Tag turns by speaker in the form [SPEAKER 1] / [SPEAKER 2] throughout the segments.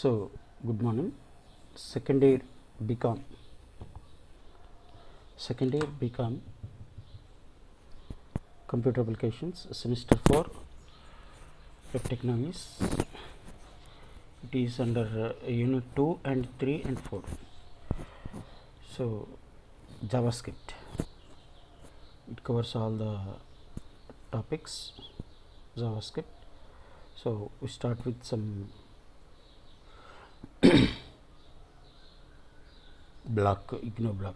[SPEAKER 1] So, good morning. Second year Bcom. Second year Bcom Computer Applications, semester 4 of Technologies. It is under unit 2 and 3 and 4. So, JavaScript. It covers all the topics JavaScript. So, we start with some block, ignore block.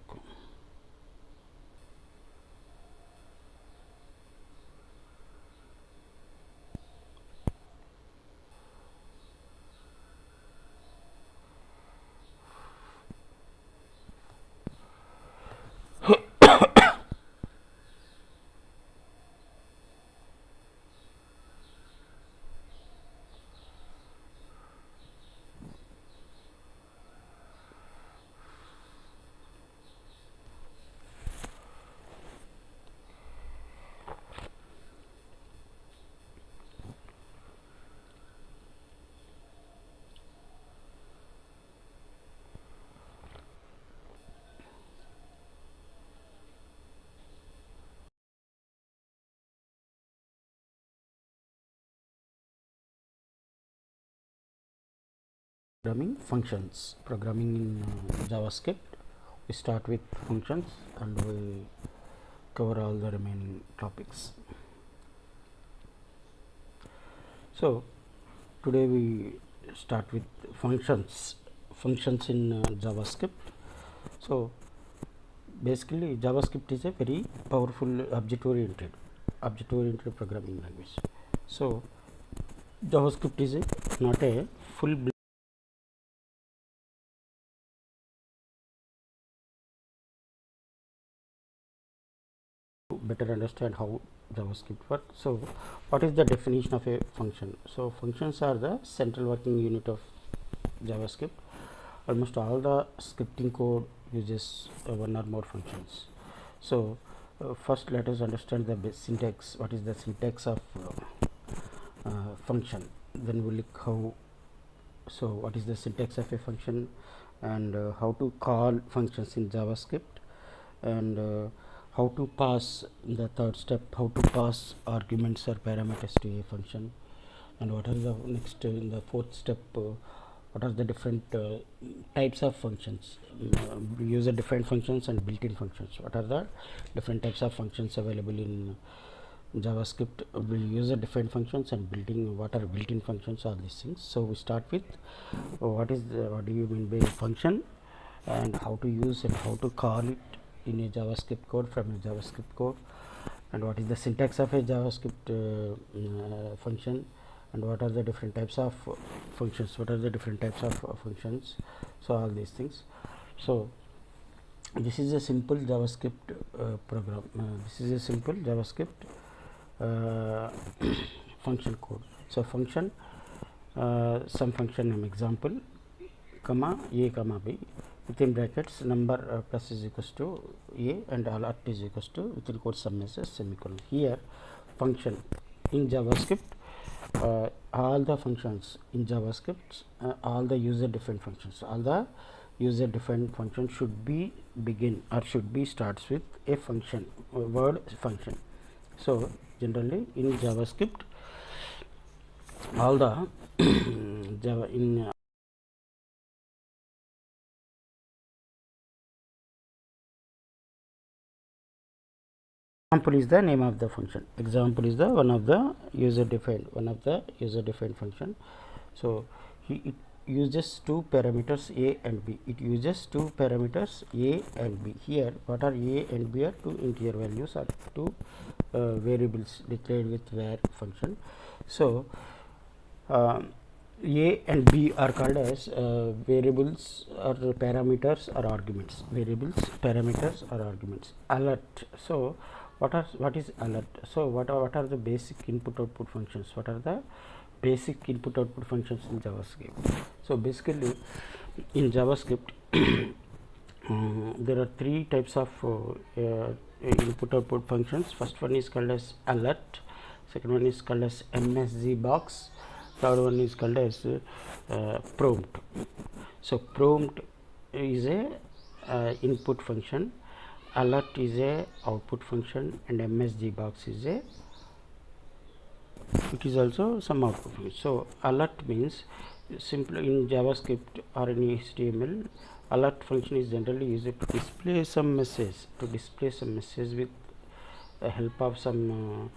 [SPEAKER 1] Programming functions. Programming in JavaScript. We start with functions and we cover all the remaining topics. So, today we start with functions. Functions in JavaScript. So, basically JavaScript is a very powerful object-oriented programming language. So, JavaScript is not a full better understand how JavaScript works. So, what is the definition of a function? So, functions are the central working unit of JavaScript. Almost all the scripting code uses one or more functions. So, first let us understand the syntax. What is the syntax of function? Then we look how. So, what is the syntax of a function and how to call functions in JavaScript, and how to pass in the third step, how to pass arguments or parameters to a function, and what are the next in the fourth step, what are the different types of functions, user defined functions and built-in functions. What are the different types of functions available in JavaScript, user defined functions and built-in, what are built-in functions, all these things. So, we start with what do you mean by function and how to use and how to call it in a JavaScript code, from a JavaScript code, and what is the syntax of a JavaScript function, and what are the different types of functions, so all these things. So, this is a simple JavaScript program, this is a simple JavaScript function code. So, function, some function name example, comma a comma b, within brackets number plus is equals to a and alert is equals to within quotes sum as a semicolon. Here function in JavaScript, all the functions in JavaScript, all the user defined functions, should be begin or should be starts with a function, word function. So, generally in JavaScript all the Java in example is the name of the function, example is the one of the user defined function. So, it uses two parameters a and b, here what are a and b are two integer values or two variables declared with var function. So, a and b are called as variables or parameters or arguments, alert. So, what is alert? So, what are the basic input output functions? What are the basic input output functions in JavaScript? So, basically in JavaScript there are three types of input output functions. First one is called as alert, second one is called as MSG box, Third one is called as prompt. So prompt is a input function, alert is a output function, and msg box is a, it is also some output function. So alert means simple in JavaScript or in HTML. Alert function is generally used to display some message, with the help of some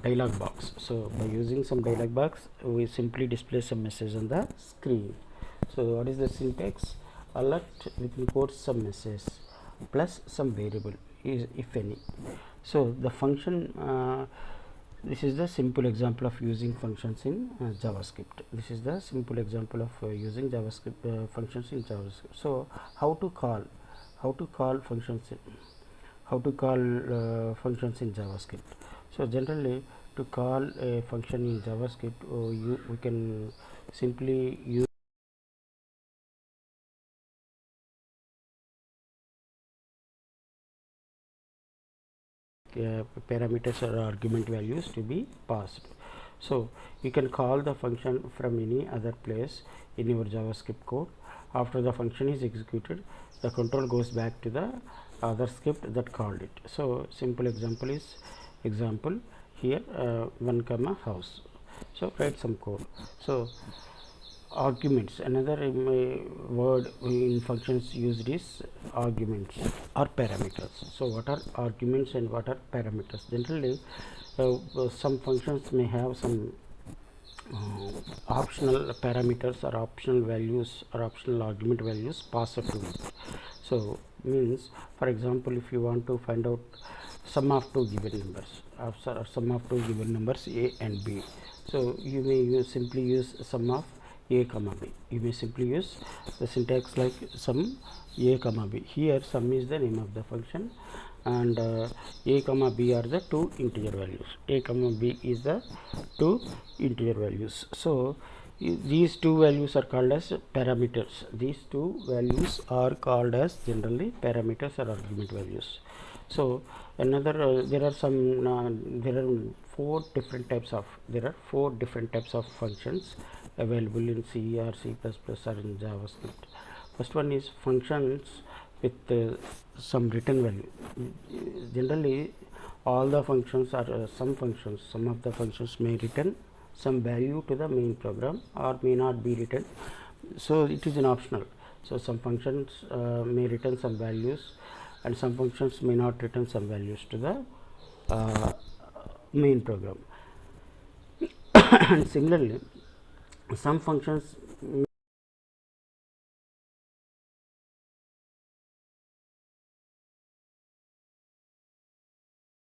[SPEAKER 1] dialog box. So by using some dialog box, we simply display some message on the screen. So what is the syntax? Alert within quotes some message plus some variable is, if any. So the function, this is the simple example of using functions in JavaScript. This is the simple example of using JavaScript functions in JavaScript. So how to call functions in JavaScript. So generally, to call a function in JavaScript, we can simply use parameters or argument values to be passed. So you can call the function from any other place in your JavaScript code. After the function is executed, the control goes back to the other script that called it. So simple example is here 1 comma house. So write some code. So arguments, another word in functions used is arguments or parameters. So what are arguments and what are parameters? Generally some functions may have some optional parameters or optional values or optional argument values passed to it. So means, for example, if you want to find out sum of two given numbers, a and b, so you may simply use sum of a comma b. You may simply use the syntax like sum a comma b. Here sum is the name of the function, and a comma b are the two integer values. A comma b is the two integer values. So these two values are called as parameters. These two values are called as generally parameters or argument values. So another there are four different types of functions available in C or C++ or in JavaScript. First one is functions with some written value. Generally all the functions are some of the functions may return some value to the main program or may not be written, so it is an optional. So some functions may return some values and some functions may not return some values to the main program. And similarly some functions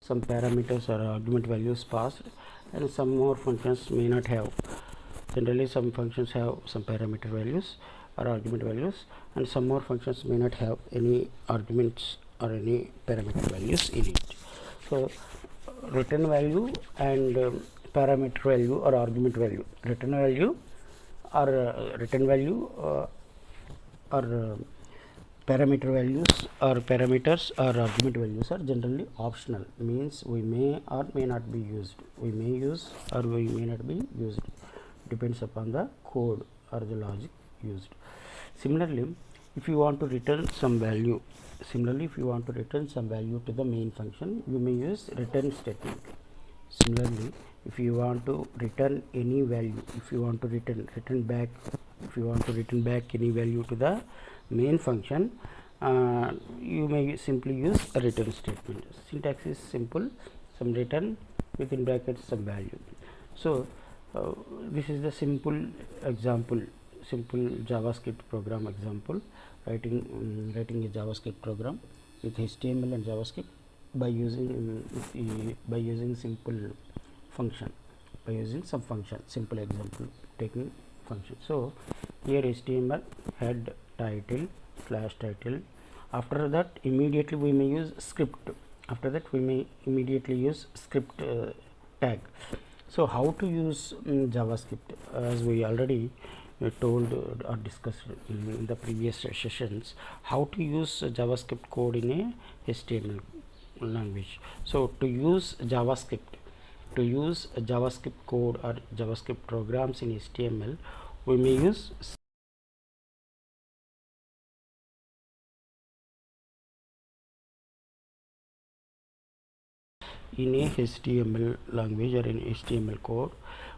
[SPEAKER 1] some parameters or argument values passed, and some more functions may not have. Generally some functions have some parameter values or argument values, and some more functions may not have any arguments or any parameter values in it. So return value and parameter value or argument value. Return value or parameter values or parameters or argument values are generally optional, means we may or may not be used. We may use or we may not be used, depends upon the code or the logic used. Similarly, if you want to return some value to the main function, you may use return statement. Similarly, if you want to return any value, if you want to return back any value to the main function, you may simply use a return statement. Syntax is simple, some return within brackets some value. So this is the simple JavaScript program example, writing a JavaScript program with HTML and JavaScript by using simple function, by using some function. Simple example, taking function. So here HTML head title /title. After that immediately we may use script. Script tag. So how to use JavaScript, as we already told or discussed in the previous sessions, how to use JavaScript code in a HTML language. So to use JavaScript to use a JavaScript code or JavaScript programs in HTML, we may use in a HTML language or in HTML code.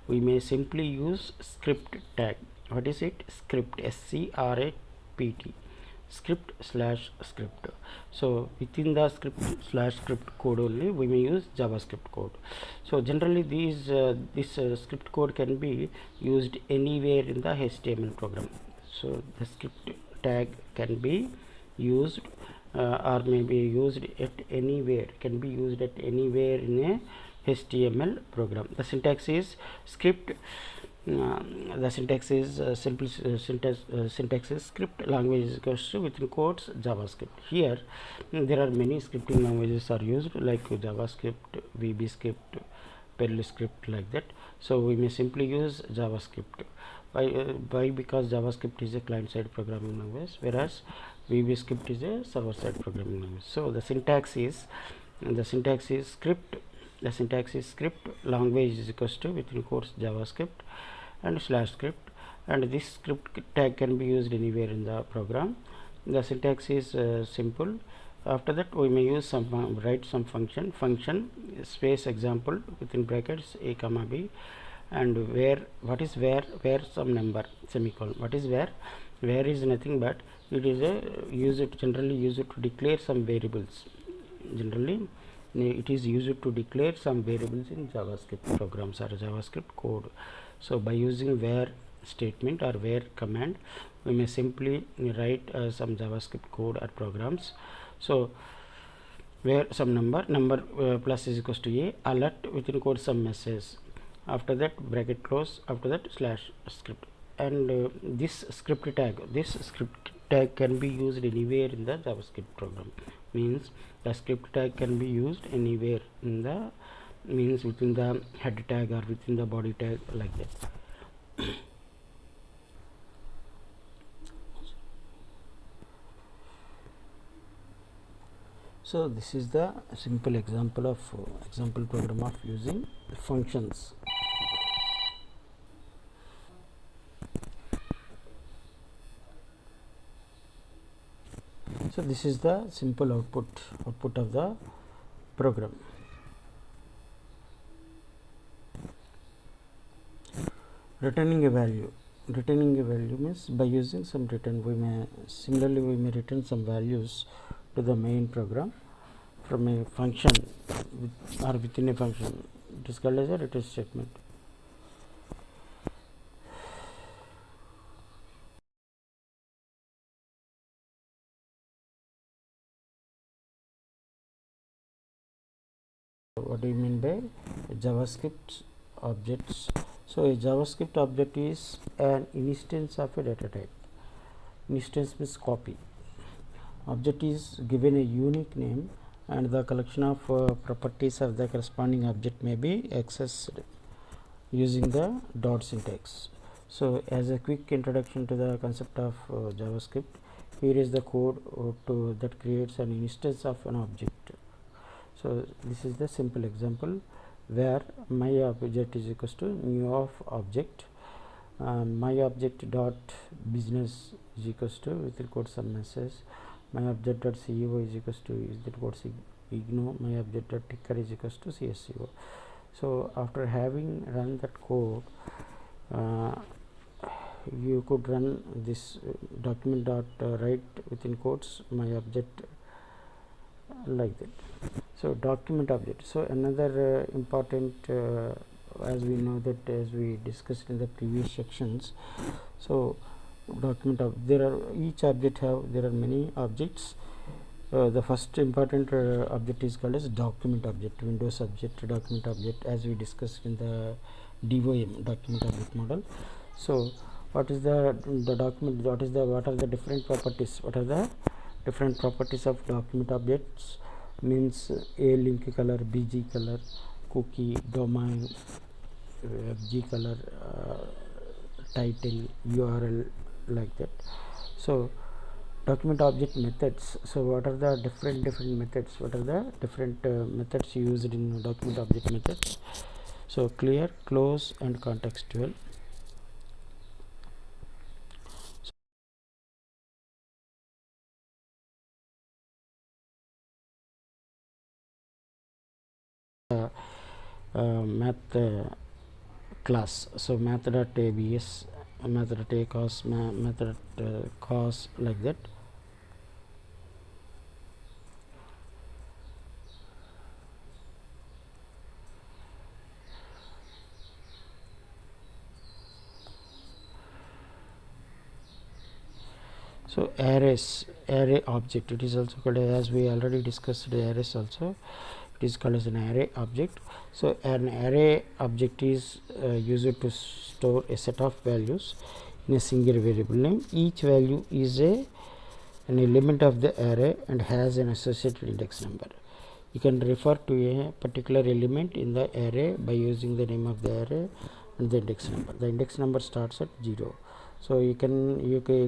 [SPEAKER 1] We may simply use script tag. What is it? Script, SCRAPT, script slash script. So within the script slash script code only we may use JavaScript code. So generally this script code can be used anywhere in the HTML program. So the script tag can be used or may be used at anywhere, can be used at anywhere in a HTML program. The syntax is script. The syntax is syntax is script language is equals to within quotes JavaScript. Here there are many scripting languages are used like JavaScript, VBScript, Perl script, like that. So we may simply use JavaScript. Why? Because JavaScript is a client-side programming language, whereas VBScript is a server-side programming language. So the syntax is script. The syntax is script language is equals to within quotes JavaScript and slash script, and this script tag can be used anywhere in the program. The syntax is simple. After that we may use some write some function space example within brackets a comma b, and where, what is where some number semicolon. What is where? Where is nothing but it is a generally used to declare some variables. Generally it is used to declare some variables in JavaScript programs or JavaScript code. So by using where statement or where command, we may simply write some JavaScript code or programs. So where some number plus is equals to a, alert within quote some message, after that bracket close, after that slash script, and this script tag can be used anywhere in the JavaScript program. Means the script tag can be used anywhere in the, means within the head tag or within the body tag, like that. So this is the simple example of example program of using functions. So this is the simple output of the program. Returning a value means by using some return, we may return some values to the main program from a function or within a function. It is called as a return statement. What do you mean by JavaScript objects? So a JavaScript object is an instance of a data type. Instance means copy. Object is given a unique name, and the collection of properties of the corresponding object may be accessed using the dot syntax. So as a quick introduction to the concept of JavaScript, here is the code that creates an instance of an object. So this is the simple example where my object is equals to new of object, my object dot business is equals to within quotes some message, my object dot CEO is equals to is that quotes igno, my object dot ticker is equals to CSCO. So after having run that code, you could run this document dot write within quotes my object, like that. So document object. So another important, as we know that as we discussed in the previous sections, so document of there are each object have there are many objects. The first important object is called as document object, Windows object, document object, as we discussed in the DOM, document object model. So what is the document, what are the different properties, what are the different properties of document objects? Means a link color, bg color, cookie, domain, g color, title, url, like that. So document object methods. So what are the different methods, what are the different methods used in document object methods? So clear, close, and contextual. Math class. So math.abs, math.acos, math.cos, like that. So array object, it is also called, as we already discussed the arrays also, it is called as an array object. So an array object is used to store a set of values in a single variable name. Each value is an element of the array and has an associated index number. You can refer to a particular element in the array by using the name of the array and the index number. The index number starts at 0. So you can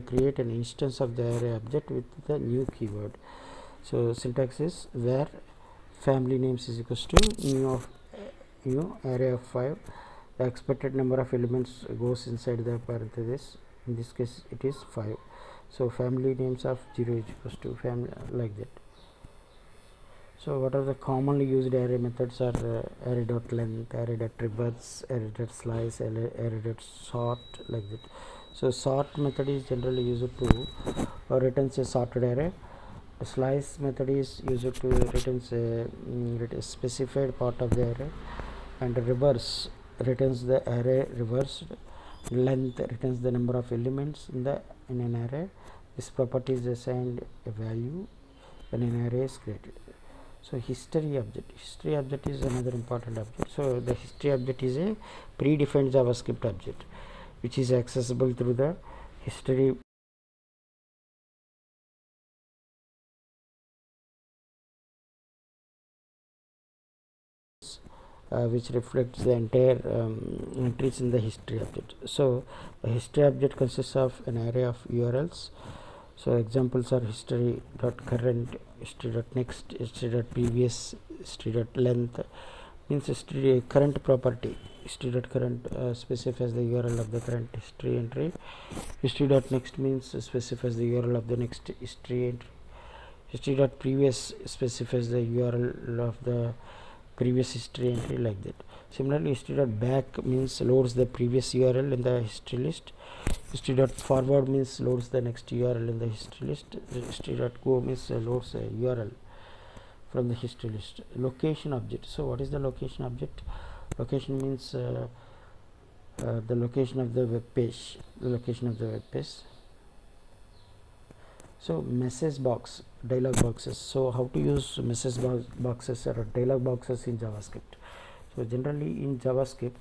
[SPEAKER 1] create an instance of the array object with the new keyword. So syntax is where family names is equals to new array of 5. The expected number of elements goes inside the parenthesis. In this case it is 5. So family names of 0 is equals to family, like that. So what are the commonly used array methods are array.length, array.reverse, array.slice, array.sort, like that. So sort method is generally used to returns a sorted array. The slice method is used to returns a specified part of the array, and reverse returns the array reversed. Length returns the number of elements in an array. This property is assigned a value when an array is created. So history object is another important object. So the history object is a predefined JavaScript object which is accessible through the history which reflects the entire entries in the history object. So the history object consists of an array of URLs. So examples are history.current, history.next, history.previous, history.length. Means history current property. History.current specifies the URL of the current history entry. History.next means specifies the URL of the next history entry. History.previous specifies the URL of the previous history entry, like that. Similarly, history.back means loads the previous URL in the history list. History.forward means loads the next URL in the history list. History.go means loads a URL from the history list. Location object. So what is the location object? Location means the location of the web page. So message box, dialog boxes. So how to use message boxes or dialog boxes in JavaScript? So generally in JavaScript,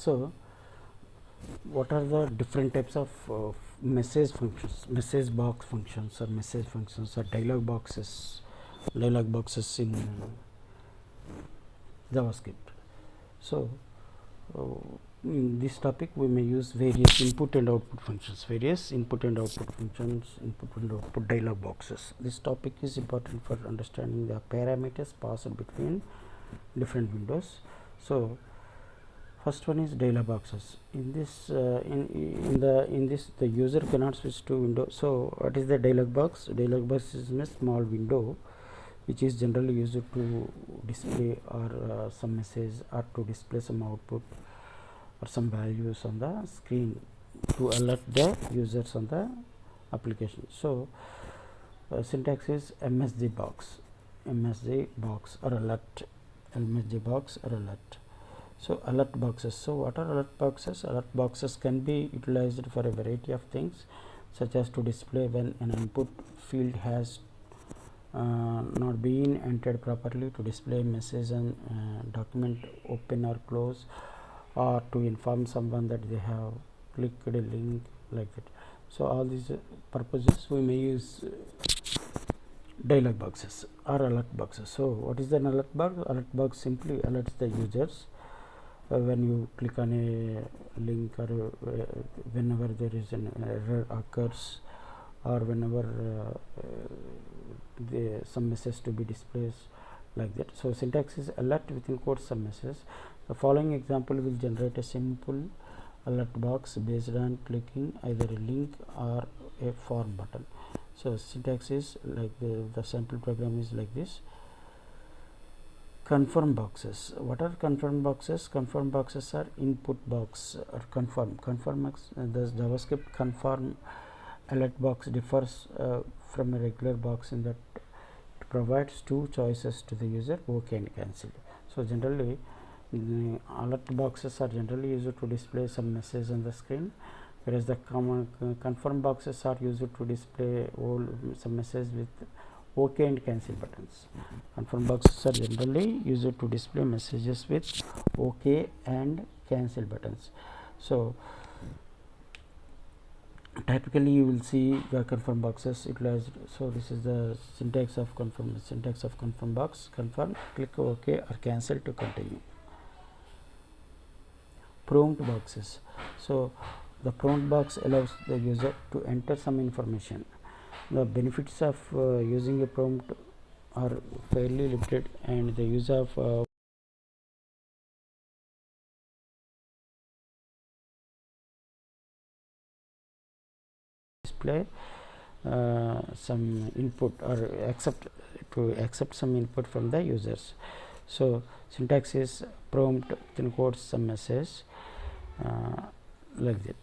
[SPEAKER 1] So what are the different types of message functions, message box functions, or message functions, or dialog boxes in JavaScript? So in this topic we may use various input and output functions, input and output dialog boxes. This topic is important for understanding the parameters passed between different windows. So first one is dialog boxes. In this the user cannot switch to window. So what is the dialog box? Dialog box is a small window which is generally used to display or some message, or to display some output or some values on the screen to alert the users on the application. So syntax is MSG box or alert, MSG box or alert. So alert boxes. So what are alert boxes? Alert boxes can be utilized for a variety of things, such as to display when an input field has not been entered properly, to display message and document open or close, or to inform someone that they have clicked a link, like that. So all these purposes we may use dialog boxes or alert boxes. So what is an alert box? Alert box simply alerts the users when you click on a link, or whenever there is an error occurs, or whenever some message to be displayed, like that. So syntax is alert within quotes some message. The following example will generate a simple alert box based on clicking either a link or a form button. So syntax is like the sample program is like this. Confirm boxes. What are confirm boxes? Confirm boxes are input box or confirm box. The JavaScript confirm alert box differs from a regular box in that it provides two choices to the user, OK and cancel. So generally alert boxes are generally used to display some message on the screen, whereas the confirm boxes are used to display some message with OK and cancel buttons. Confirm boxes are generally used to display messages with OK and cancel buttons. So typically you will see the confirm boxes utilized. So this is the syntax of confirm box. Confirm, click OK or cancel to continue. Prompt boxes. So the prompt box allows the user to enter some information. The benefits of using a prompt are fairly limited, and the use of display some input or accept some input from the users. So syntax is prompt within quotes some message, like that.